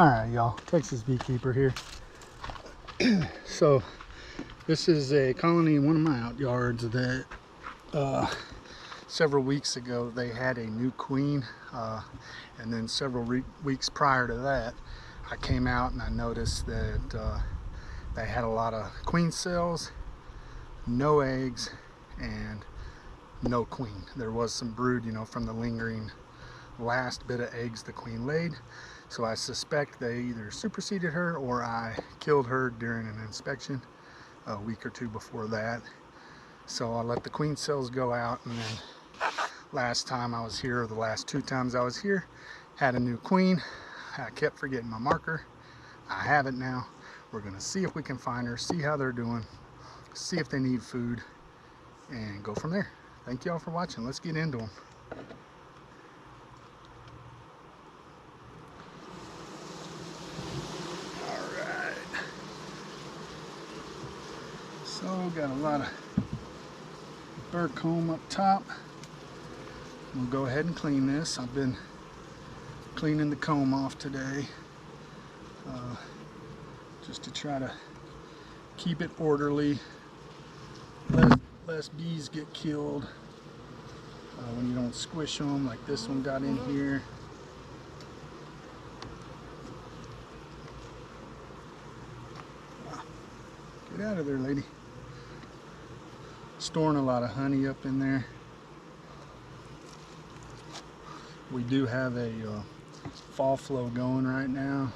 Alright y'all, Texas Beekeeper here. So this is a colony in one of my out yards that several weeks ago they had a new queen, and then several weeks prior to that I came out and I noticed that they had a lot of queen cells, no eggs, and no queen. There was some brood, you know, from the lingering last bit of eggs the queen laid. So I suspect they either superseded her or I killed her during an inspection a week or two before that. So I let the queen cells go out, and then last time I was here, or the last two times I was here, had a new queen. I kept forgetting my marker. I have it now. We're gonna see if we can find her, see how they're doing, see if they need food, and go from there. Thank you all for watching. Let's get into them. So got a lot of burr comb up top. We'll go ahead and clean this. I've been cleaning the comb off today, just to try to keep it orderly. Less bees get killed when you don't squish them like this one got in here. Get out of there, lady. Storing a lot of honey up in there. We do have a fall flow going right now.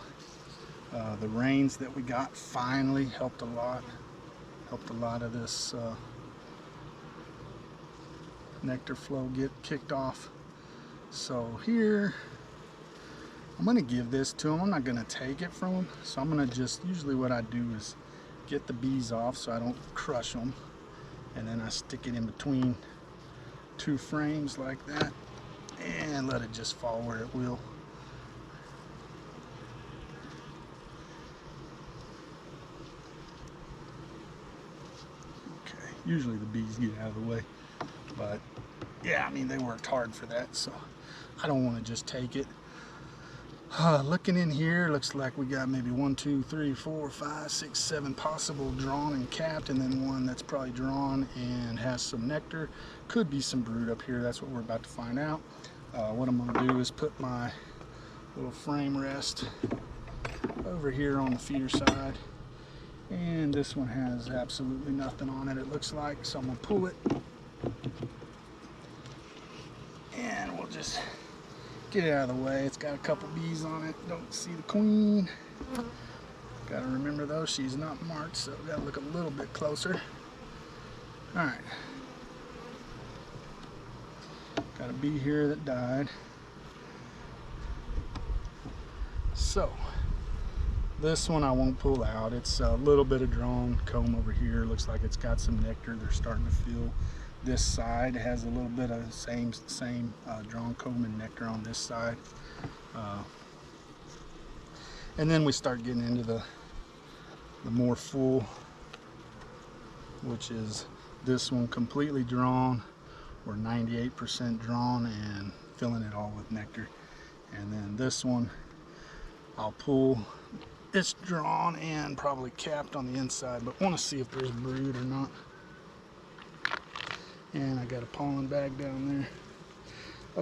The rains that we got finally helped a lot. Helped a lot of this nectar flow get kicked off. So here, I'm gonna give this to them. I'm not gonna take it from them. So I'm gonna just, usually what I do is get the bees off so I don't crush them. And then I stick it in between two frames like that and let it just fall where it will. Okay, usually the bees get out of the way, but yeah, I mean, they worked hard for that, so I don't want to just take it. Looking in here, looks like we got maybe 1, 2, 3, 4, 5, 6, 7 possible drawn and capped, and then one that's probably drawn and has some nectar. Could be some brood up here. That's what we're about to find out. What I'm going to do is put my little frame rest over here on the feeder side, and this one has absolutely nothing on it, it looks like, so I'm going to pull it and we'll just get it out of the way. It's got a couple bees on it. Don't see the queen. Gotta remember though, she's not marked, so gotta look a little bit closer. Alright. Got a bee here that died. So, this one I won't pull out. It's a little bit of drawn comb over here. Looks like it's got some nectar. They're starting to fill. This side has a little bit of same drawn comb and nectar on this side, and then we start getting into the more full, which is this one completely drawn. We're 98% drawn and filling it all with nectar. And then this one I'll pull. It's drawn and probably capped on the inside, but want to see if there's brood or not. And I got a pollen bag down there.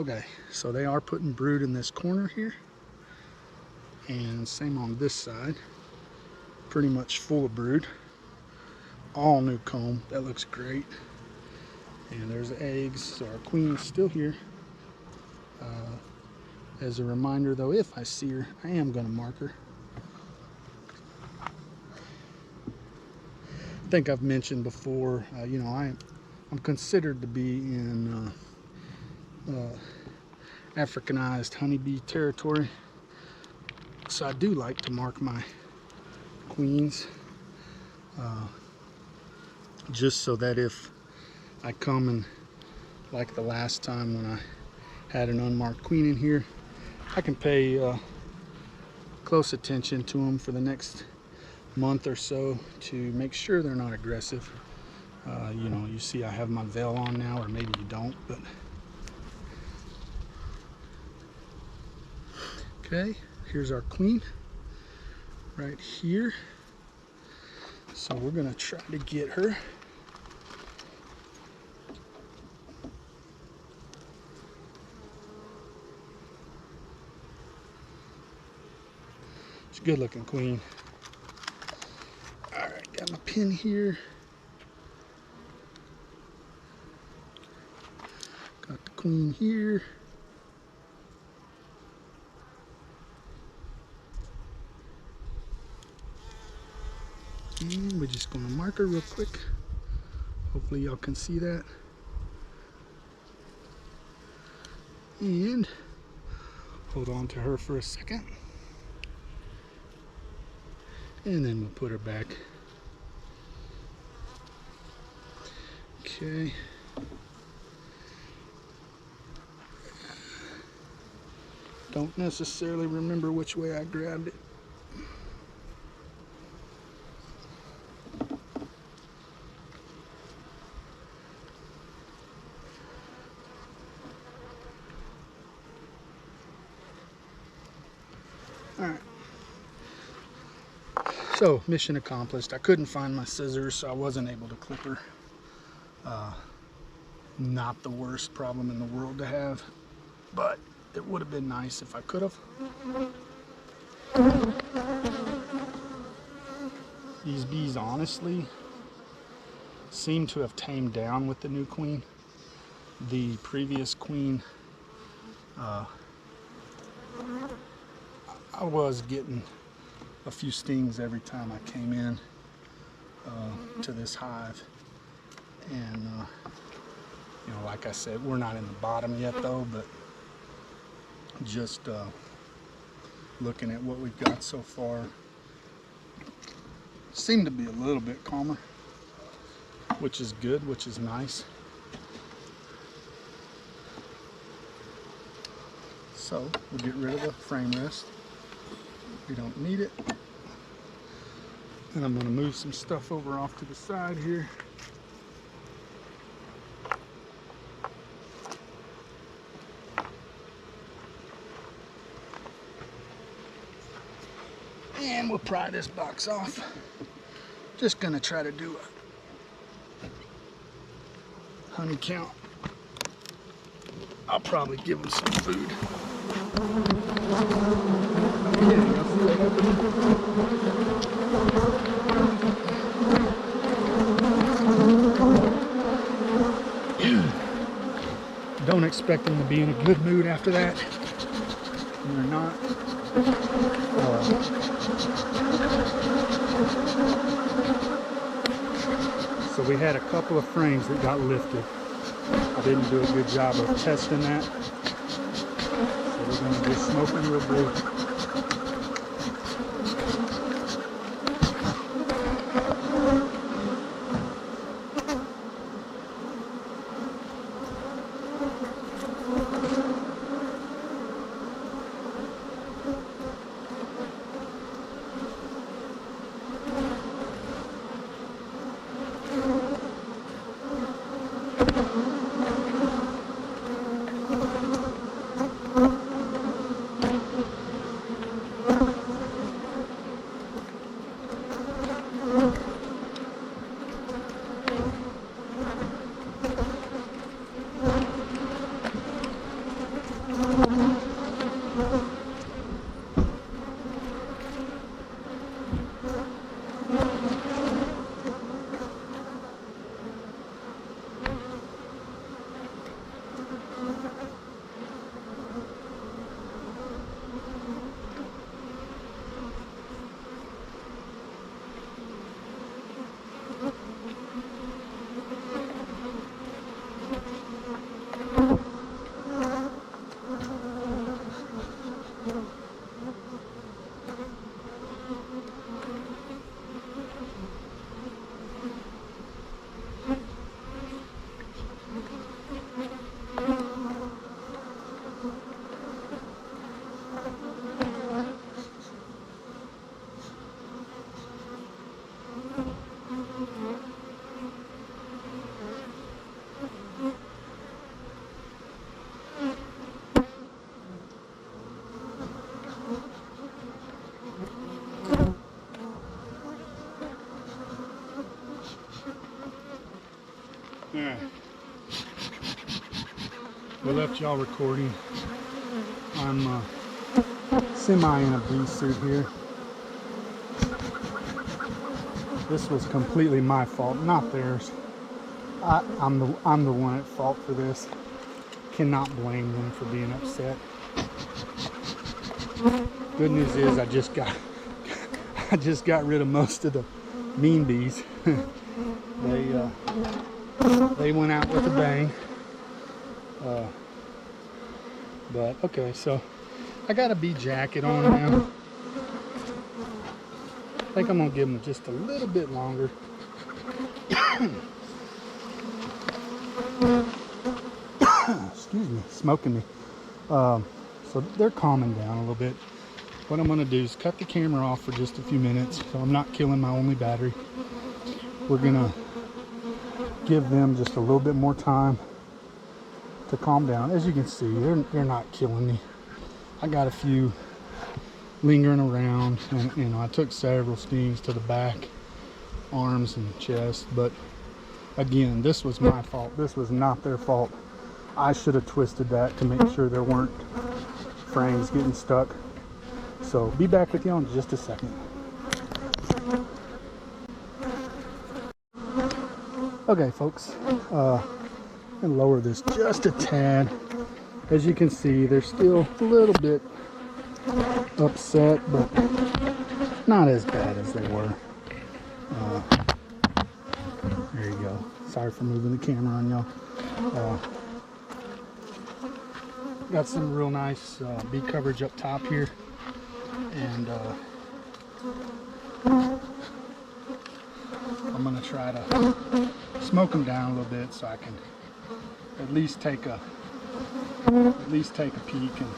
Okay, so they are putting brood in this corner here. And same on this side. Pretty much full of brood. All new comb. That looks great. And there's the eggs. So our queen is still here. As a reminder though, if I see her, I am going to mark her. I think I've mentioned before, you know, I'm considered to be in Africanized honeybee territory, so I do like to mark my queens, just so that if I come and, like the last time when I had an unmarked queen in here, I can pay close attention to them for the next month or so to make sure they're not aggressive. You know, you see I have my veil on now, or maybe you don't, but okay, here's our queen. right here. So we're gonna try to get her. She's a good looking queen. All right, got my pin here. Got the queen here. And we're just gonna mark her real quick. Hopefully y'all can see that. And hold on to her for a second. And then we'll put her back. Okay. Don't necessarily remember which way I grabbed it. All right. So, mission accomplished. I couldn't find my scissors, so I wasn't able to clip her. Not the worst problem in the world to have, but it would have been nice if I could have. These bees honestly seem to have tamed down with the new queen. The previous queen, I was getting a few stings every time I came in to this hive. And you know, like I said, we're not in the bottom yet though, but just looking at what we've got so far, seem to be a little bit calmer, which is good, which is nice. So we'll get rid of the frame rest. We don't need it. And I'm going to move some stuff over off to the side here. And we'll pry this box off. Just gonna try to do a honey count. I'll probably give them some food. Don't expect them to be in a good mood after that. They're not. So we had a couple of frames that got lifted. I didn't do a good job of testing that. So we're going to just smoke them real good. Alright. We left y'all recording. I'm semi in a bee suit here. This was completely my fault, not theirs. I'm the one at fault for this. Cannot blame them for being upset. Good news is I just got rid of most of the mean bees. They went out with a bang. But okay, so I got a bee jacket on now. I think I'm gonna give them just a little bit longer. Excuse me, smoking me. So they're calming down a little bit. What I'm gonna do is cut the camera off for just a few minutes, so I'm not killing my only battery. We're gonna give them just a little bit more time to calm down. As you can see, they're not killing me. I got a few lingering around, and you know, I took several stings to the back, arms and chest, but again, this was my fault. This was not their fault. I should have twisted that to make sure there weren't frames getting stuck. So be back with you in just a second. Okay folks, and lower this just a tad. As you can see, they're still a little bit upset, but not as bad as they were. There you go. Sorry for moving the camera on y'all. Got some real nice bee coverage up top here, and I'm gonna try to smoke them down a little bit so I can at least take a peek and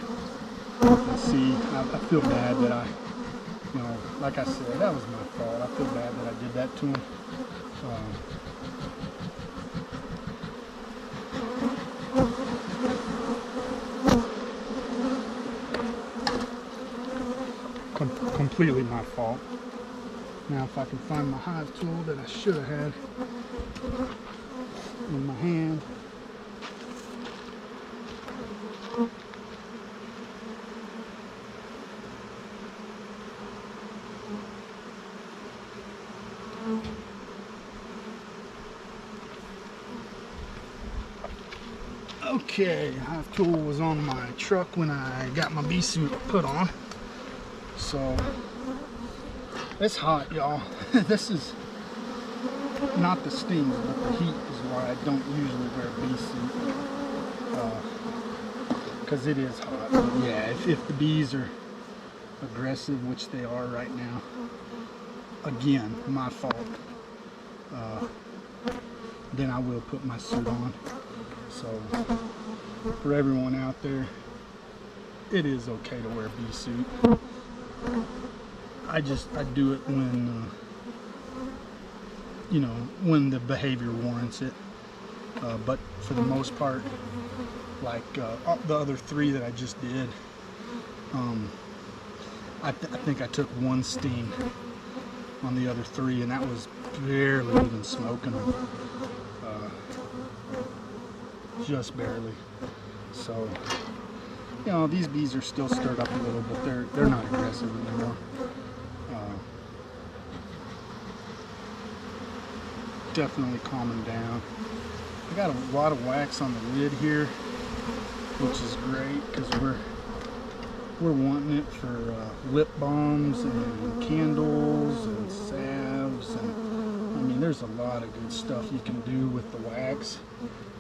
see. I feel bad that you know, like I said, that was my fault. I feel bad that I did that to him. Completely my fault. Now if I can find my hive tool that I should have had in my hand. Okay, hive tool was on my truck when I got my bee suit put on. So it's hot, y'all. This is not the stings, but the heat is why I don't usually wear a bee suit, because it is hot. But yeah, if the bees are aggressive, which they are right now, again, my fault, then I will put my suit on. So for everyone out there, it is okay to wear a bee suit. I do it when you know, when the behavior warrants it, but for the most part, like the other three that I just did, I think I took one sting on the other three, and that was barely even smoking them, just barely. So you know, these bees are still stirred up a little, but they're not aggressive anymore. Definitely calming down. I got a lot of wax on the lid here, which is great because we're wanting it for lip balms and candles and salves, and I mean, there's a lot of good stuff you can do with the wax.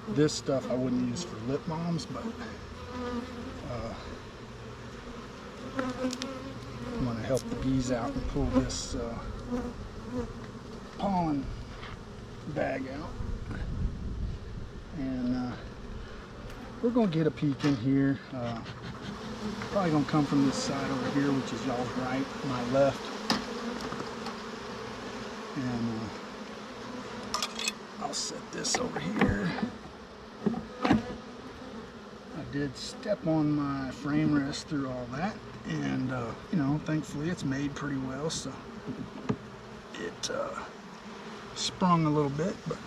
This stuff I wouldn't use for lip balms, but I'm going to help the bees out and pull this pollen bag out, and we're going to get a peek in here. Probably going to come from this side over here, which is y'all's right, my left, and I'll set this over here. I did step on my frame rest through all that, and you know, thankfully it's made pretty well, so it sprung a little bit, but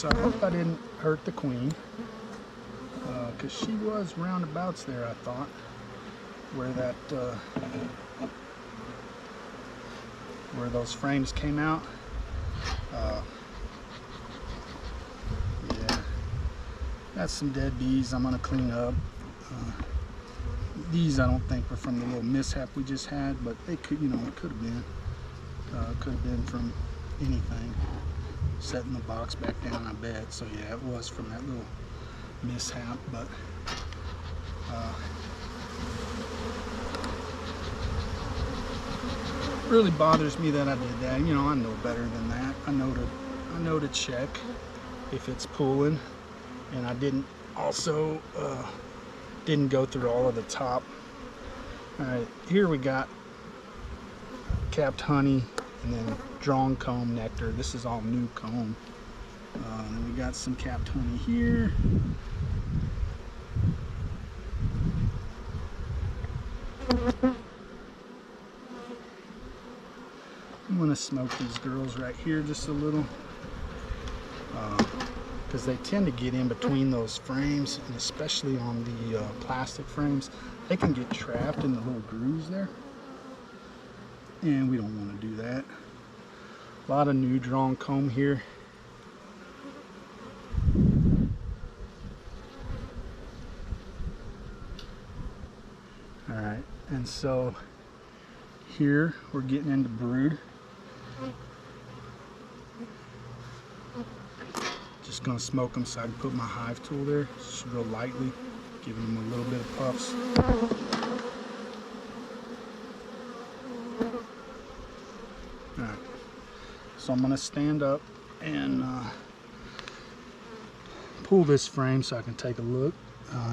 So I hope I didn't hurt the queen, because she was roundabouts there, I thought, where that where those frames came out. Yeah, that's some dead bees I'm gonna clean up. These I don't think were from the little mishap we just had, but they could, it could have been. Could have been from anything. Setting the box back down, I bet. So yeah, it was from that little mishap, but really bothers me that I did that. I know better than that. I know to check if it's pulling, and I didn't go through all of the top. All right, here we got capped honey and then drawn comb nectar. This is all new comb. And then we got some capped honey here. I'm gonna smoke these girls right here just a little, because they tend to get in between those frames, and especially on the plastic frames, they can get trapped in the little grooves there, and we don't want to do that. A lot of new drawn comb here. All right, and so here we're getting into brood. Just gonna smoke them so I can put my hive tool there, just real lightly, giving them a little bit of puffs. All right, so I'm gonna stand up and pull this frame so I can take a look.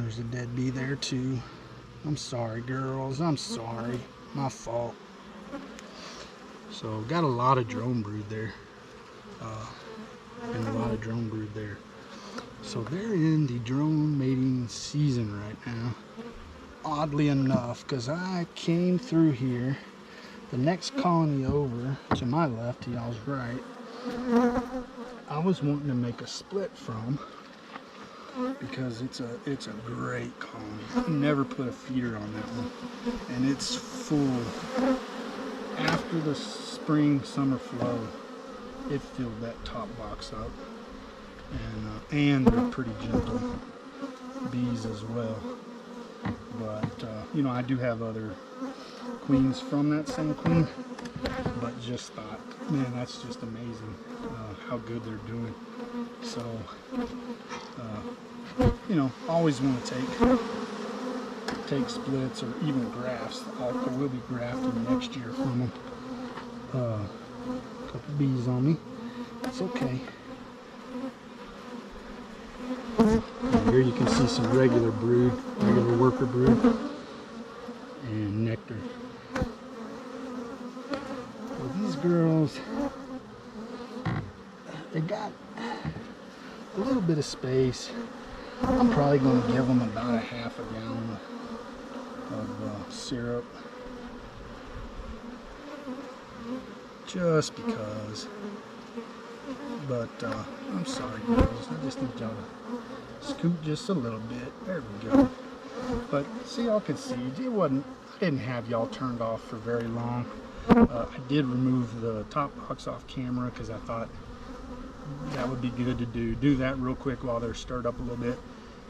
There's a dead bee there too. I'm sorry, girls, I'm sorry, my fault. So got a lot of drone brood there, and a lot of drone brood there. So they're in the drone mating season right now, oddly enough, because I came through here, the next colony over to my left, to y'all's right, I was wanting to make a split from, because it's a great colony. Never put a feeder on that one, and it's full. After the spring summer flow, it filled that top box up, and they're pretty gentle bees as well. But I do have other queens from that same queen, but just thought, man, that's just amazing how good they're doing. So always want to take splits or even grafts. I will be grafting next year from them. A couple bees on me. It's okay. And here you can see some regular brood, regular worker brood, and nectar. Well, these girls, they got a little bit of space. I'm probably going to give them about a half a gallon of syrup, just because. But I'm sorry, girls, I just need y'all to scoot just a little bit. There we go. But so y'all can see, I didn't have y'all turned off for very long. I did remove the top box off camera because I thought that would be good to do that real quick while they're stirred up a little bit,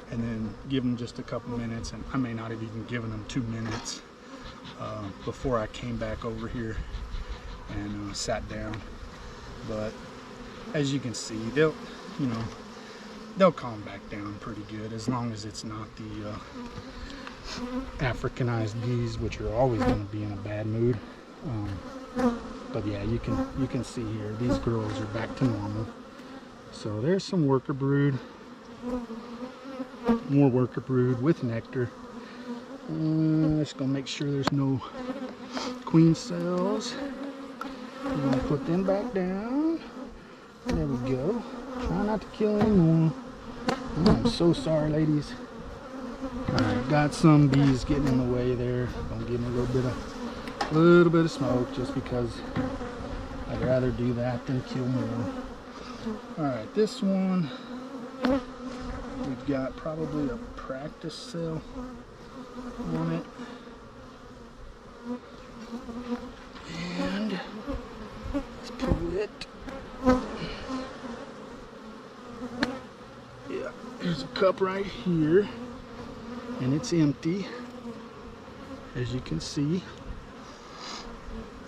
and then give them just a couple minutes. And I may not have even given them 2 minutes before I came back over here and sat down. But as you can see, they'll calm back down pretty good, as long as it's not the Africanized bees, which are always going to be in a bad mood. But yeah, you can see here, these girls are back to normal. So there's some worker brood, more worker brood with nectar. Just gonna make sure there's no queen cells. We're gonna put them back down. There we go. Try not to kill any more. Oh, I'm so sorry, ladies. Alright, got some bees getting in the way there. Gonna give them a little bit of smoke, just because I'd rather do that than kill more. Alright, this one, we've got probably a practice cell on it. And let's pull it. Yeah, there's a cup right here, and it's empty, as you can see.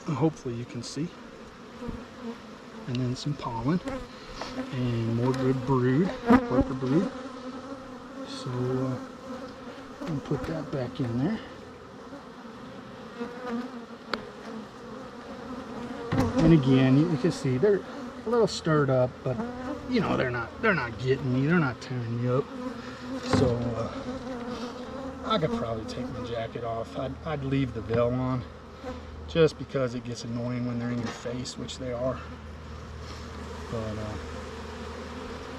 Hopefully you can see. And then some pollen and more good brood, worker brood. So I'll put that back in there. And again, you can see they're a little stirred up, but you know they're not getting me. They're not tearing me up. So I could probably take my jacket off. I'd leave the veil on, just because it gets annoying when they're in your face, which they are. But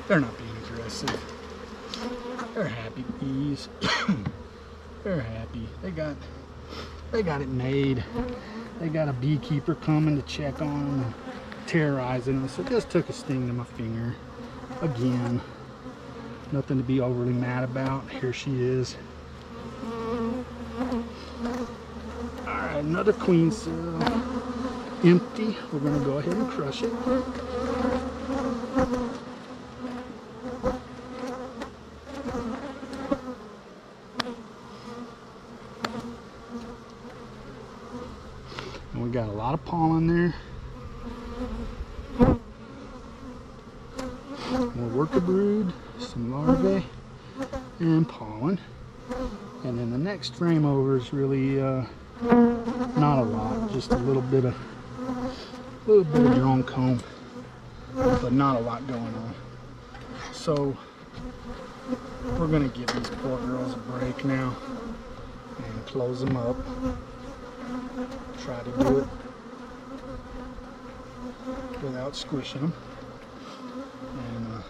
they're not being aggressive. They're happy bees. They're happy. They got it made. They got a beekeeper coming to check on them and terrorizing them. So it just took a sting to my finger. Again, nothing to be overly mad about. Here she is. Alright, another queen cell. Empty. We're going to go ahead and crush it. And we got a lot of pollen there. More worker brood, some larvae, and pollen. And then the next frame over is really not a lot, just a little bit of drone comb, but not a lot going on. So we're gonna give these poor girls a break now and close them up. Try to do it without squishing them. And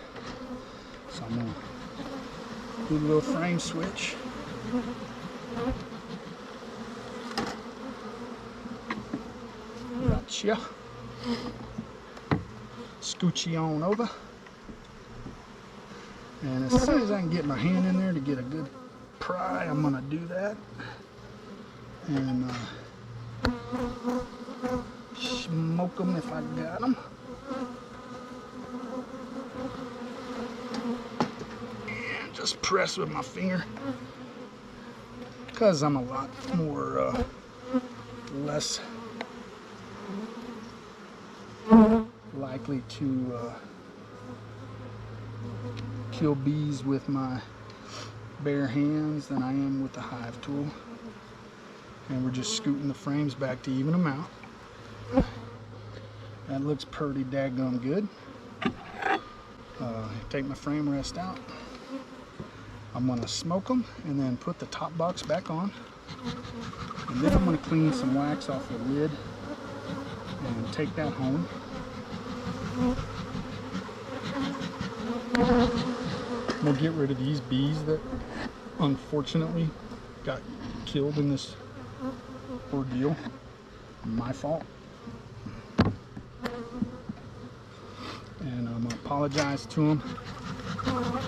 so I'm gonna do a little frame switch. Gotcha. Scoochie on over. And as soon as I can get my hand in there to get a good pry, I'm gonna do that. And smoke them if I got them. And just press with my finger, because I'm a lot more less likely to kill bees with my bare hands than I am with the Hive tool. And we're just scooting the frames back to even them out. That looks pretty daggum good. Take my frame rest out. I'm going to smoke them and then put the top box back on. And then I'm going to clean some wax off the lid and take that home. We'll get rid of these bees that unfortunately got killed in this ordeal. My fault. And I'm going to apologize to them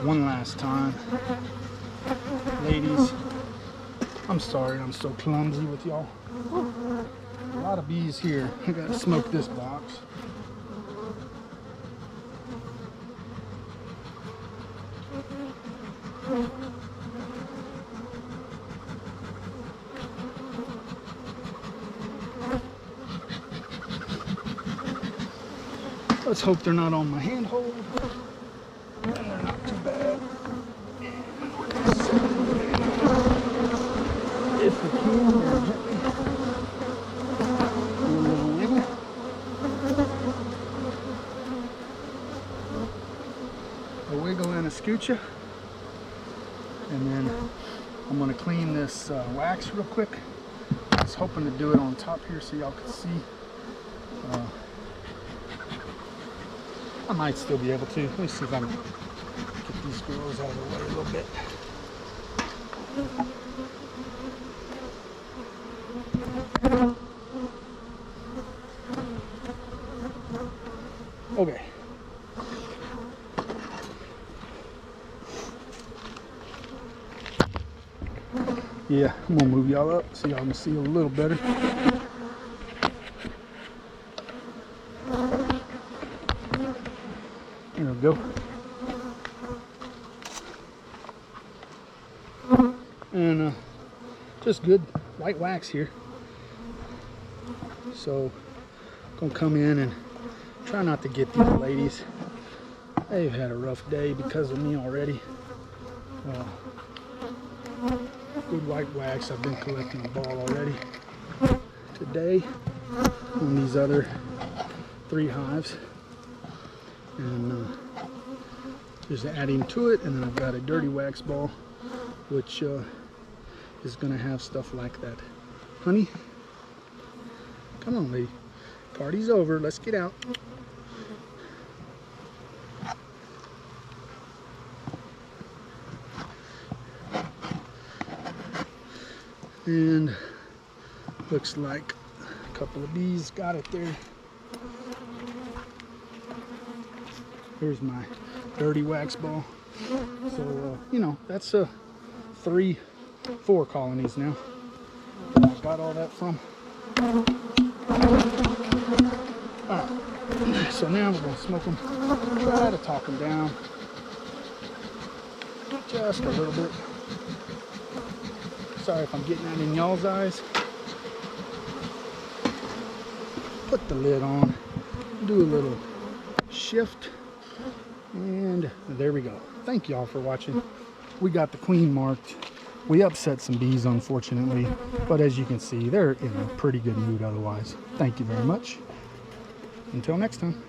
one last time. Ladies, I'm sorry I'm so clumsy with y'all. A lot of bees here. I got to smoke this box. Let's hope they're not on my handhold. And they're not too bad. If we can, very gently. Do a little wiggle. A wiggle and a scoocha. And then I'm going to clean this wax real quick. I was hoping to do it on top here so y'all could see. I might still be able to. Let me see if I can get these girls out of the way a little bit. Okay. Yeah, I'm gonna move y'all up so y'all can see a little better. There we go. And just good white wax here. So gonna come in and try not to get these ladies. They've had a rough day because of me already. Good white wax. I've been collecting a ball already today on these other 3 hives, and just adding to it. And then I've got a dirty wax ball, which is going to have stuff like that. Honey, come on, lady. Party's over. Let's get out. And looks like a couple of bees got it there. Here's my dirty wax ball. So, you know, that's 4 colonies now. I got all that from. Alright, so now we're going to smoke them. Try to talk them down just a little bit. Sorry if I'm getting that in y'all's eyes. Put the lid on, do a little shift, and there we go. Thank y'all for watching. We got the queen marked. We upset some bees, unfortunately, but as you can see, they're in a pretty good mood otherwise. Thank you very much. Until next time.